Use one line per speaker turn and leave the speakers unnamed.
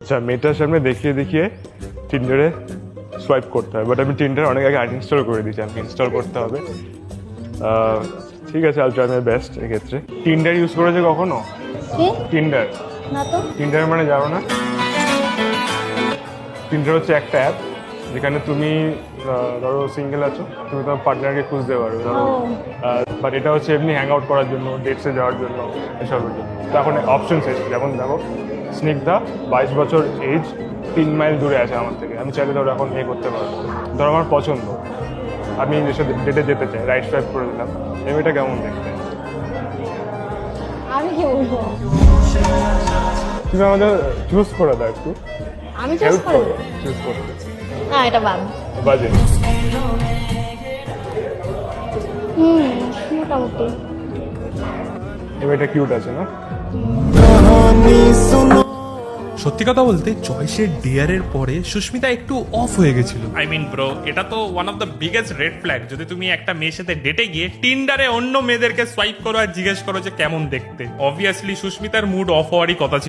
আচ্ছা, মেয়েটার সামনে দেখিয়ে দেখিয়ে টিন্ডারে সোয়াইপ করতে হবে, বাট আমি টিন্ডার অনেক আগে আনইনস্টল করে দিয়েছি, আমাকে ইনস্টল করতে হবে। ঠিক আছে, আল ট্রাই মাই বেস্ট এক্ষেত্রে। টিন্ডার ইউজ করেছে কখনো?
কি?
টিন্ডার
না তো।
টিন্ডার মানে জানো না? টিন্ডার হচ্ছে একটা অ্যাপ যেখানে তুমি ধরো সিঙ্গেল আছো, তুমি তোমার পার্টনারকে খুঁজতে পারো ধরো,
ও।
বাট এটা হচ্ছে এমনি হ্যাং আউট করার জন্য, ডেটসে যাওয়ার জন্য, এসবের জন্য। তো এখন অপশনস এসেছে, যেমন দেখো স্নিগ্ধা 22 বছর এজ, 3 মাইল দূরে আছে আমার থেকে, আমি চাইলে ধরো এখন করতে পারবো। ধরো আমার পছন্দ, আমি এর সাথে ডেটে যেতে চাই, রাইট সোয়াইপ করে দিলাম। এটা কেমন দেখতে?
আমি কি বলবো?
তুমি আমাদের চুজ করে দাও, একটু
আমি চুজ
হেল্প
করে
করো
দেব।
চুজ করতে।
না, এটা বাদ।
বাজে
মোটামুটি।
এটা কিউট আছে না?
সত্যি কথা বলতে চয়েসের ডিয়ারের পরে সুস্মিতা একটু অফ হয়ে গেছিল।
আই মিন ব্রো, এটা তো one of the biggest red flag. যদি তুমি একটা মেয়ের সাথে ডেটে গিয়ে টিন্ডারে অন্য মেয়েদেরকে সোয়াইপ করো আর জিজ্ঞেস করো যে কেমন দেখতে, অবভিয়াসলি সুস্মিতার মুড অফ হওয়ারই কথা ছিল।